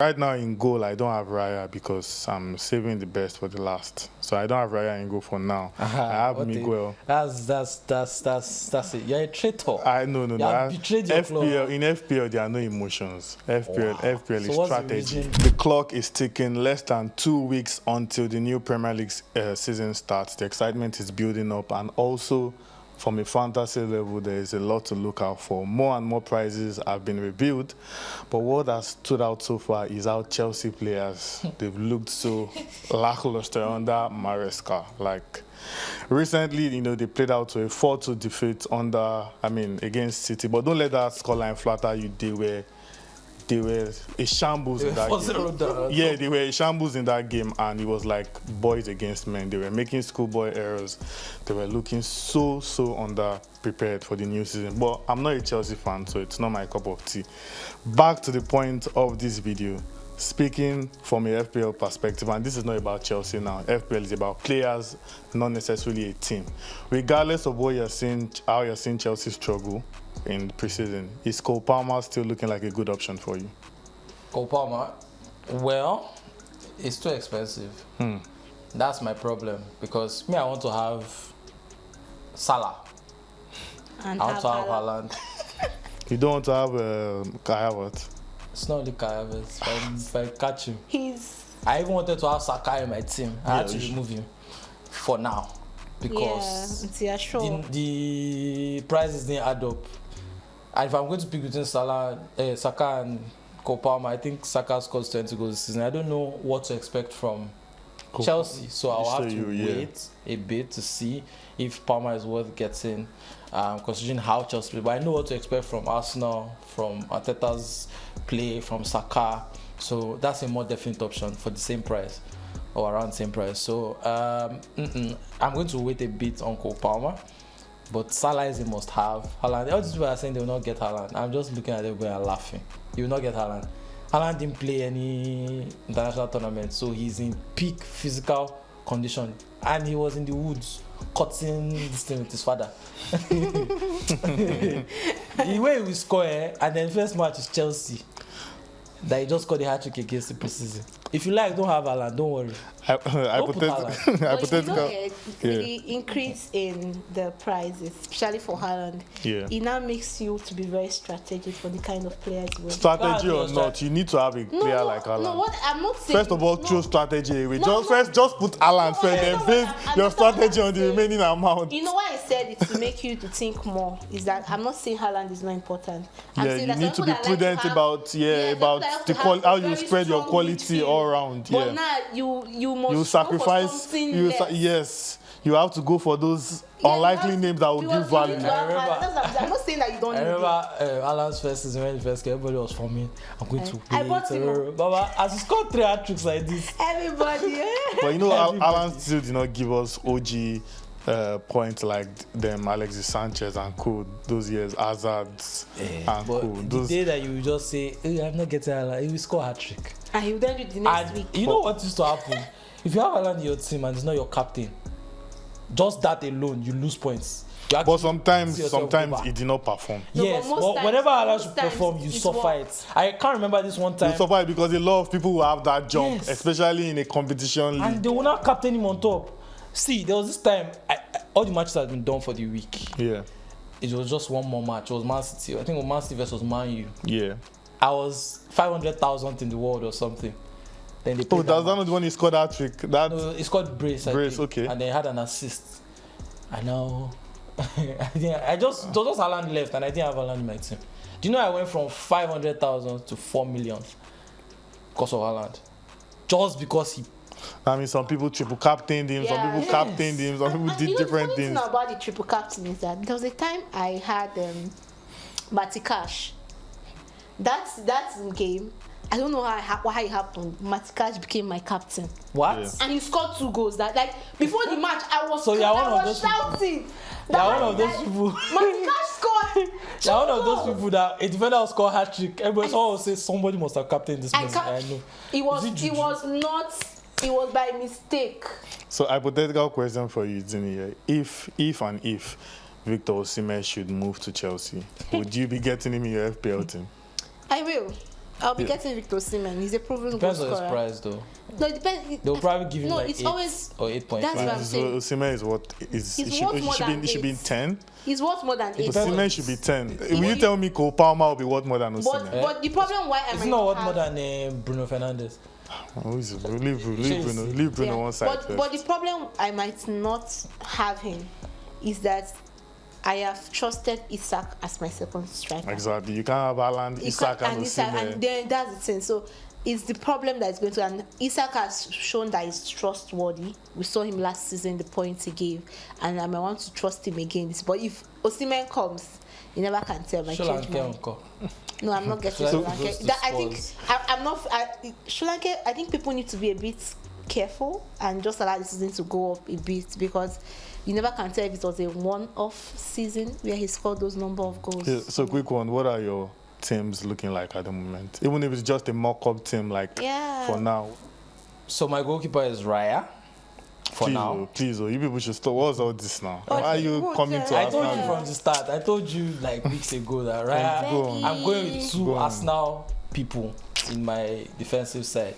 Right now in goal, I don't have Raya because I'm saving the best for the last. So I don't have Raya in goal for now. I have Miguel. That's it. You're a traitor. No. You have betrayed your club. In FPL, there are no emotions. FPL is So strategy. The clock is ticking. Less than 2 weeks until the new Premier League season starts. The excitement is building up, and also from a fantasy level, there is a lot to look out for. More and more prizes have been revealed, but what has stood out so far is how Chelsea players, they've looked so lackluster under Maresca. Like, recently, they played out to a 4-2 defeat against City, but don't let that scoreline flatter you. They were a shambles in that game. Yeah, they were a shambles in that game, and it was like boys against men. They were making schoolboy errors. They were looking so underprepared for the new season. But I'm not a Chelsea fan, so it's not my cup of tea. Back to the point of this video. Speaking from a FPL perspective, and this is not about Chelsea now. FPL is about players, not necessarily a team. Regardless of what how you're seeing Chelsea struggle in the preseason, is Cole Palmer still looking like a good option for you? Cole Palmer? Well, it's too expensive. That's my problem, because I want to have Salah. And I want to have Haaland. You don't want to have Kai Havertz? It's not the Kai Havertz. If I catch him. I even wanted to have Saka in my team. I had to remove him for now, because the prices didn't add up. And if I'm going to pick between Saka and Cole Palmer, I think Saka scores 20 goals this season. I don't know what to expect from Chelsea, so I'll have to wait a bit to see if Palmer is worth getting, considering how Chelsea play. But I know what to expect from Arsenal, from Arteta's play, from Saka. So that's a more definite option for the same price, or around the same price. So I'm going to wait a bit on Cole Palmer. But Salah is a must-have. Haaland, all these people are saying they will not get Haaland. I'm just looking at everybody and laughing. You will not get Haaland. Haaland didn't play any international tournament, so he's in peak physical condition. And he was in the woods cutting this thing with his father. The way we score, and then first match is Chelsea. That he just scored a hat-trick against the preseason. If you don't have Haaland, don't worry. The increase in the prices, especially for Haaland, it now makes you to be very strategic for the kind of players you want. Strategy or not, you need to have a player like Haaland. No, what I'm not saying. First of all, choose strategy. Just put Haaland first, and base your strategy on the remaining amount. You know why I said it to make you to think more? Is that I'm not saying Haaland is not important. You need to be prudent about how you spread your quality all around. But now you must sacrifice. You have to go for those unlikely names that will give value. I'm not saying that you don't. I remember Haaland's first season when he first came, everybody was for me. I'm going to play. I bought him. Baba, as he scored 3 hat-tricks like this. Everybody. But Haaland still did not give us OG points like them, Alexis Sanchez and co. Those years, Hazard and co. The day that you just say, I'm not getting Haaland, he will score hat-trick. And he will then do the next week. You know what used to happen? If you have Haaland in your team and he's not your captain, just that alone, you lose points. But sometimes he did not perform. Yes, but whenever Haaland should perform, you suffer it. I can't remember this one time. You suffer it because a lot of people will have that jump, especially in a competition league. And they will not captain him on top. See, there was this time, all the matches had been done for the week. Yeah. It was just one more match. It was Man City. I think it was Man City versus Man U. Yeah. I was 500,000 in the world or something. Then they that was not the one he scored that trick. No, he scored brace. Okay. And then he had an assist. I know. It was just Haaland left, and I didn't have Haaland in my team. Do you know I went from 500,000 to 4 million because of Haaland? Just because he. Some people triple captained him, some people captained him, some people did different things. The thing about the triple captain is that there was a time I had Matty Cash. That's game. I don't know why it happened. Matty Cash became my captain. What? Yeah. And he scored 2 goals. That before the match, I was shouting. You're one of those people. Matty Cash scored. You're one of those people that a defender will score hat-trick. Everybody will say somebody must have captained this person. I know. It was by mistake. So hypothetical question for you, Zini. If Victor Osimhen should move to Chelsea, would you be getting him in your FPL team? I will. I'll be getting Victor Osimhen. He's a proven goal Depends scorer. on his price, though. No, it depends. They'll probably give him like it's 8 always, or 8.5. that's what I'm saying. Osimhen is what is He's it worth more than should be 10. He's worth more than 8. Osimhen should be 10. Will you tell me Cole Palmer will be worth more than Osimhen? But the problem why it's not worth more than Bruno Fernandes. Leave Bruno one side. But the problem I might not have him is that I have trusted Isak as my second striker. Exactly. You can't have Haaland, Isak, and Osimhen. And then that's the thing. So it's the problem that is going to. And Isak has shown that he's trustworthy. We saw him last season, the points he gave, and I might want to trust him again. But if Osimhen comes, you never can tell my change mind. No, I'm not getting Sri Lanka. I think I'm not. Sri Lanka. I think people need to be a bit careful and just allow the season to go up a bit, because you never can tell if it was a one-off season where he scored those number of goals. Yeah, so quick one, what are your teams looking like at the moment? Even if it's just a mock-up team, like for now. So my goalkeeper is Raya. Please, you people should stop. What's all this now? Why are you coming to Arsenal? I told you from the start. I told you like weeks ago that Raya. I'm going with 2 Arsenal people in my defensive side.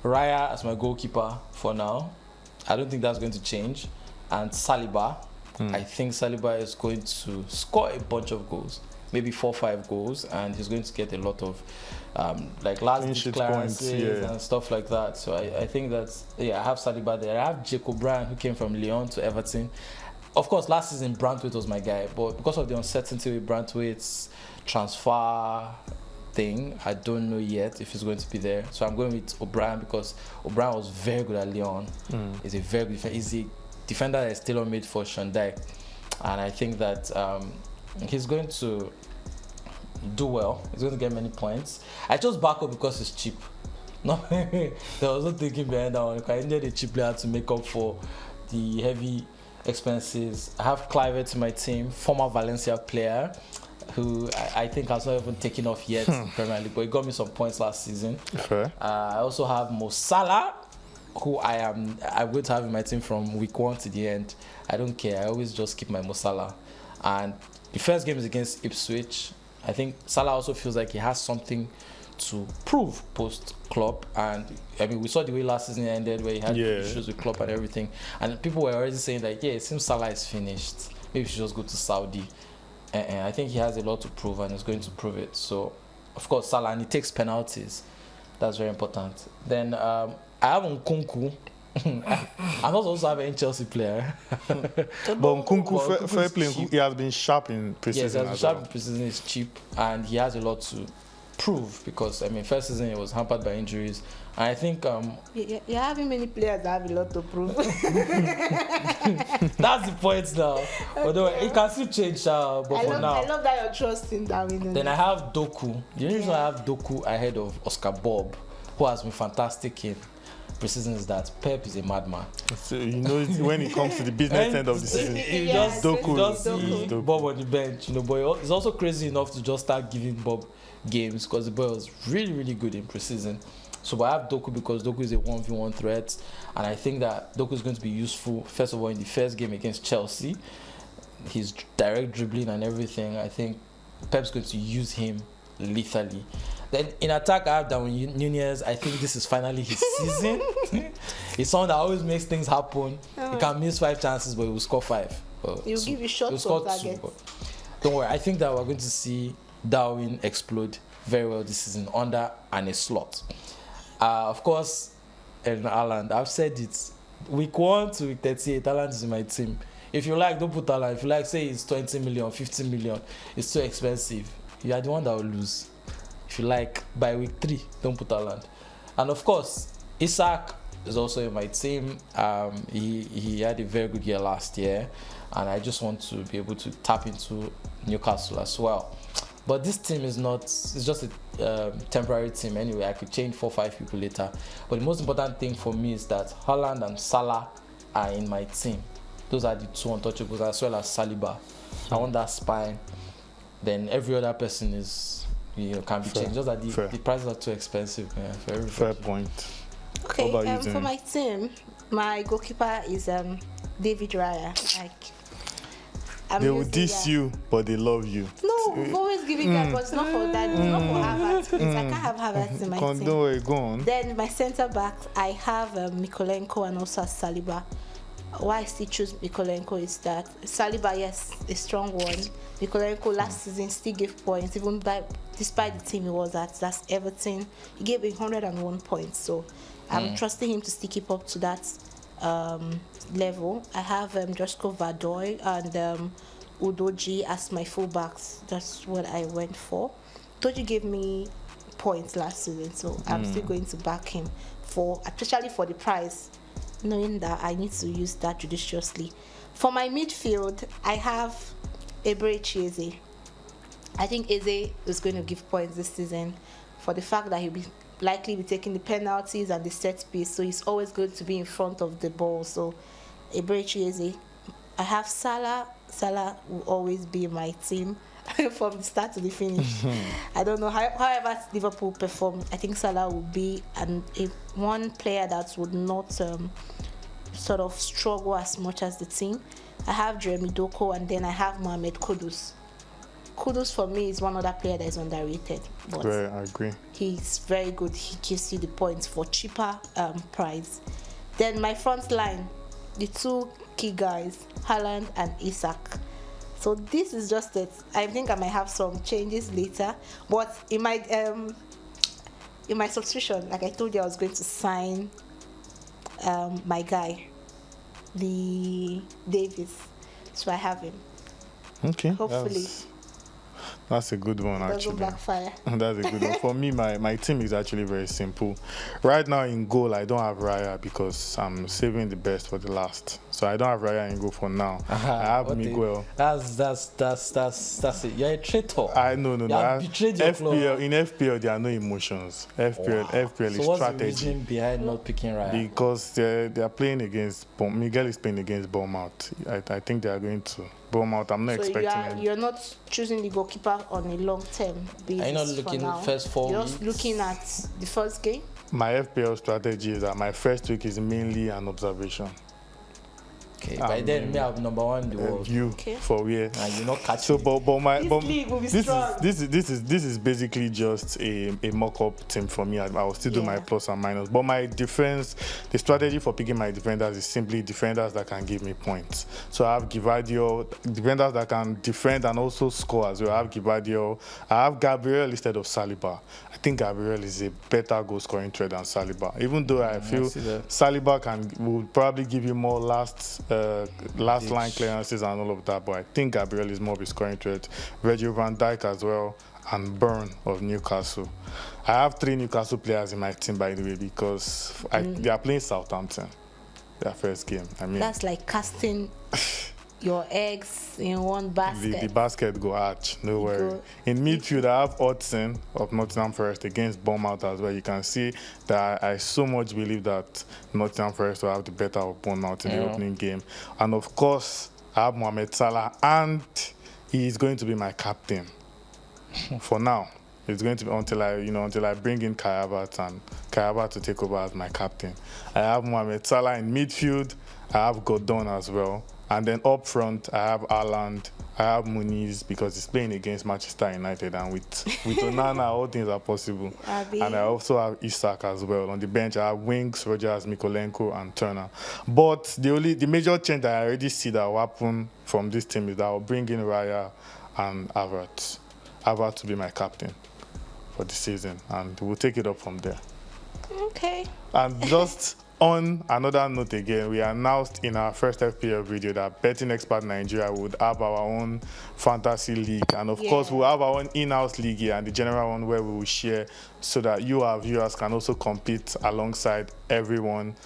Raya as my goalkeeper for now. I don't think that's going to change. And Saliba. I think Saliba is going to score a bunch of goals. Maybe 4 or 5 goals, and he's going to get a lot of last clearances and stuff like that. So I think that I have Saliba there. I have Jacob Bryan, who came from Lyon to Everton. Of course, last season Brantwaite was my guy, but because of the uncertainty with Brantwaite's transfer thing, I don't know yet if he's going to be there. So I'm going with O'Brien, because O'Brien was very good at Lyon. He's a very good defender. He's a defender that is tailor-made for Shandai, and I think that he's going to do well. He's going to get many points. I chose Bako because it's cheap. No, there was no thinking behind that one. I needed a cheap player to make up for the heavy expenses. I have Clivert in my team, former Valencia player, who I think has not even taken off yet in Premier League, but he got me some points last season. Okay. I also have Mo Salah, who I'm going to have in my team from week 1 to the end. I don't care. I always just keep my Mo Salah. And the first game is against Ipswich. I think Salah also feels like he has something to prove post-Klopp. And I mean, we saw the way last season ended, where he had issues with Klopp and everything. And people were already saying that, it seems Salah is finished. Maybe he should just go to Saudi. And I think he has a lot to prove, and he's going to prove it. So, of course, Salah, and he takes penalties. That's very important. Then I have Nkunku. I'm not also have any Chelsea player. But Nkunku, fair play, he has been sharp in preseason. Yes, he has been sharp in preseason. He's cheap, and he has a lot to prove, because I mean, first season he was hampered by injuries, and I think you're having many players that have a lot to prove. That's the point now. Although it can still change, but for now, I love that you're trusting Darwin. Then I have Doku. The only reason I have Doku ahead of Oscar Bob, who has been fantastic in preseason, is that Pep is a madman. So, when it comes to the business end of the season, Doku see Bob on the bench, but he's also crazy enough to just start giving Bob games, because the boy was really, really good in preseason. So I have Doku because Doku is a 1v1 threat, and I think that Doku is going to be useful, first of all, in the first game against Chelsea. His direct dribbling and everything, I think Pep's going to use him lethally. Then in attack, I have Darwin Nunez. I think this is finally his season. He's someone that always makes things happen. He can miss 5 chances, but he will score 5. He'll give you shots on target. Don't worry, I think that we're going to see Darwin explode very well this season under and a slot. Of course, and Haaland, I've said it. Week 1 to week 38, Haaland is in my team. If you like, don't put Haaland. If you like, say it's 20 million, 15 million, it's too expensive. You are the one that will lose. If you like, by week 3, don't put Haaland. And of course, Isak is also in my team. He had a very good year last year, and I just want to be able to tap into Newcastle as well. But this team is not, it's just a temporary team anyway. I could change 4 or 5 people later. But the most important thing for me is that Haaland and Salah are in my team. Those are the 2 untouchables, as well as Saliba. I want that spine. Then every other person is, can be changed. Just that the prices are too expensive. Yeah, fair point. Okay, for my team, my goalkeeper is David Raya. They will diss you, but they love you. No, we've always given that, but it's not for that. It's not for Havertz. Please, I can't have Havertz in my team. Don't worry, go on. Then my centre backs, I have Mykolenko and also Saliba. Why I still choose Mykolenko is that Saliba, yes, a strong one. Mykolenko last season still gave points, even despite the team he was at. That's Everton. He gave 101 points, so I'm trusting him to still keep up to that level. I have Josko Vadoy and Udoji as my fullbacks. That's what I went for. Udoji gave me points last season, so I'm still going to back him especially for the price, knowing that I need to use that judiciously. For my midfield, I have Eberechi Eze. I think Eze is going to give points this season for the fact that he'll be likely be taking the penalties and the set piece, so he's always going to be in front of the ball. So Eberechi Eze. I have Salah. Salah will always be my team from the start to the finish. I don't know however Liverpool perform, I think Salah will be one player that would not sort of struggle as much as the team. I have Jeremy Doku, and then I have Mohamed Kudus. Kudus for me is one other player that is underrated. But I agree. He's very good. He gives you the points for cheaper price. Then my front line, the two key guys, Haaland and Isak. So this is just it. I think I might have some changes later. But in my subscription, like I told you, I was going to sign my guy, the Davis. So I have him. Okay. Hopefully. That's a good one, actually. Backfire. That's a good one. For me, my team is actually very simple. Right now in goal, I don't have Raya because I'm saving the best for the last. So I don't have Raya in goal for now. I have Miguel. That's it. You're a traitor. No. Betrayed your club. In FPL, there are no emotions. FPL is what's strategy. The reason behind not picking Raya? Because they are playing against Miguel is playing against Bournemouth. I think they are going to Bournemouth. I'm not expecting you're not choosing the goalkeeper on a long-term basis. Are you not looking at the first 4 weeks? You're just looking at the first game? My FPL strategy is that my first week is mainly an observation. Okay, by then me have number 1 in the world. For where? And you're not catching. So, but this league will be strong. This is basically just a mock-up team for me. I will still do my plus and minus. But my defense, the strategy for picking my defenders is simply defenders that can give me points. So I have Givardio, defenders that can defend and also score as well. I have Givardio. I have Gabriel instead of Saliba. I think Gabriel is a better goal-scoring threat than Saliba. Even though I feel Saliba will probably give you more last line clearances and all of that, but I think Gabriel is more of a scoring threat. Virgil van Dijk as well, and Burn of Newcastle. I have 3 Newcastle players in my team, by the way, because they are playing Southampton, their first game. I mean, that's like casting your eggs in one basket. The basket go arch, no worry. In midfield, I have Hudson of Nottingham Forest against Bournemouth as well. You can see that I so much believe that Nottingham Forest will have the better of Bournemouth in the opening game. And of course, I have Mohamed Salah, and he is going to be my captain for now. It's going to be until I bring in Kai Havertz and Kai Havertz to take over as my captain. I have Mohamed Salah in midfield. I have Gordon as well. And then up front, I have Haaland, I have Muniz because he's playing against Manchester United, and with Onana, all things are possible. And I also have Isak as well. On the bench, I have Winks, Rogers, Mykolenko, and Turner. But the major change that I already see that will happen from this team is that I'll bring in Raya and Havertz. Havertz to be my captain for the season, and we'll take it up from there. Okay. And just on another note again, we announced in our first FPL video that Betting Expert Nigeria would have our own fantasy league, and of course we'll have our own in-house league here and the general one where we will share so that you, our viewers, can also compete alongside everyone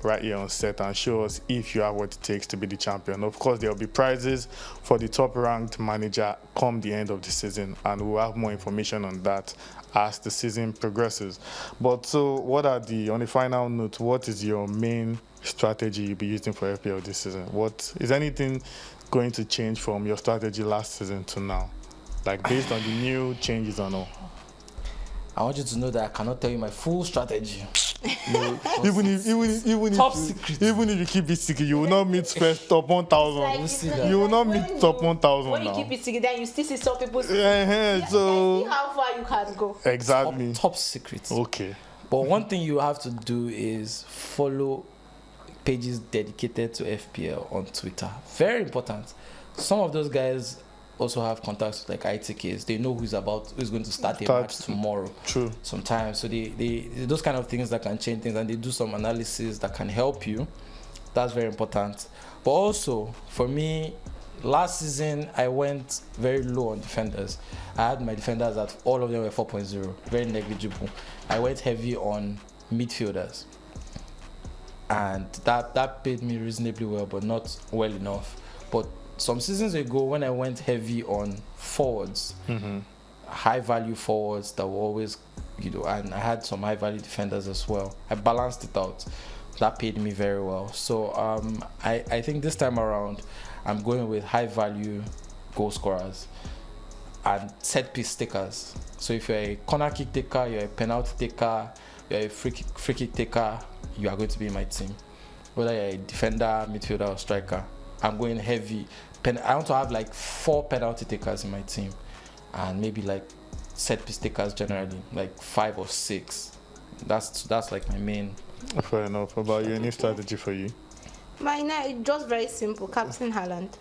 right here on set and show us if you have what it takes to be the champion. Of course, there will be prizes for the top-ranked manager come the end of the season, and we'll have more information on that as the season progresses. But so, on the final note, what is your main strategy you'll be using for FPL this season? Is anything going to change from your strategy last season to now, like based on the new changes and all? I want you to know that I cannot tell you my full strategy. No. even if you keep it secret, you will not meet first top 1,000. You will not meet top 1,000 when now. you keep it secret, then you still see some people. So see how far you can go. Exactly. Top secret. Okay. But one thing you have to do is follow pages dedicated to FPL on Twitter. Very important. Some of those guys also have contacts with like ITKs. They know who's going to start a match tomorrow. True. Sometimes. So they those kind of things that can change things, and they do some analysis that can help you. That's very important. But also for me, last season I went very low on defenders. I had my defenders at all of them were 4.0, very negligible. I went heavy on midfielders, and that paid me reasonably well, but not well enough. But some seasons ago, when I went heavy on forwards, high value forwards that were always, and I had some high value defenders as well. I balanced it out. That paid me very well. So I think this time around, I'm going with high value goal scorers and set piece takers. So if you're a corner kick taker, you're a penalty taker, you're a free kick taker, you are going to be in my team. Whether you're a defender, midfielder, or striker, I'm going heavy. I want to have like 4 penalty takers in my team, and maybe like set piece takers generally, like 5 or 6. That's like my main. Fair enough. About you, any strategy for you? Mine, just very simple. Captain Haaland.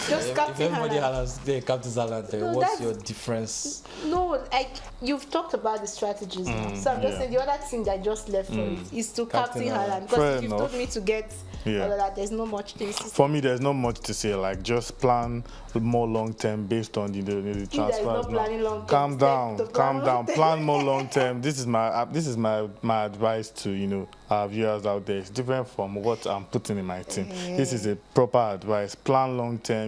Just Captain if everybody Haaland. Captain Haaland, what's your difference? No, like you've talked about the strategies now. So I'm just saying the other thing that just left for it is to Captain Haaland. Because if you told me to get all of that, there's no much things to say. For me, there's not much to say. Like, just plan more long term based on the transfers. Calm down. Plan more long term. This is my advice to our viewers out there. It's different from what I'm putting in my team. This is a proper advice. Plan long term.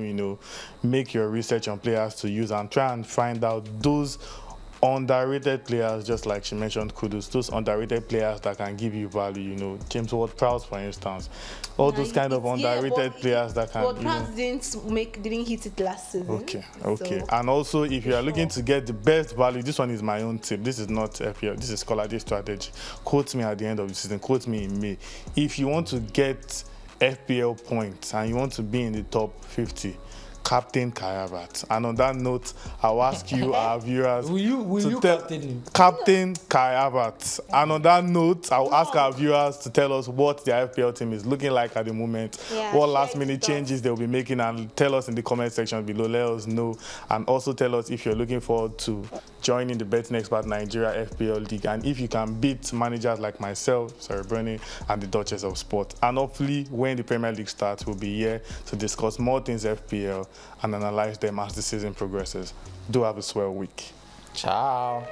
Make your research on players to use and try and find out those underrated players, just like she mentioned Kudus, those underrated players that can give you value, James Ward-Prowse, for instance, all those kind of underrated players that can. Ward-Prowse didn't hit it last season. Okay. So, and also, if you are looking to get the best value, this one is my own tip. This is not FPL. This is Scholar Day strategy. Quote me at the end of the season. Quote me in May. If you want to get FPL points and you want to be in the top 50. Captain Kai Havertz. And on that note, I'll ask you, our viewers, will you captain him? Captain Kai Havertz. And on that note, I'll ask our viewers to tell us what their FPL team is looking like at the moment, what last-minute changes they'll be making, and tell us in the comment section below. Let us know. And also tell us if you're looking forward to joining the BettingExpertNigeria FPL League, and if you can beat managers like myself, Sarah Brennan, and the Duchess of Sport. And hopefully, when the Premier League starts, we'll be here to discuss more things FPL and analyze them as the season progresses. Do have a swell week. Ciao.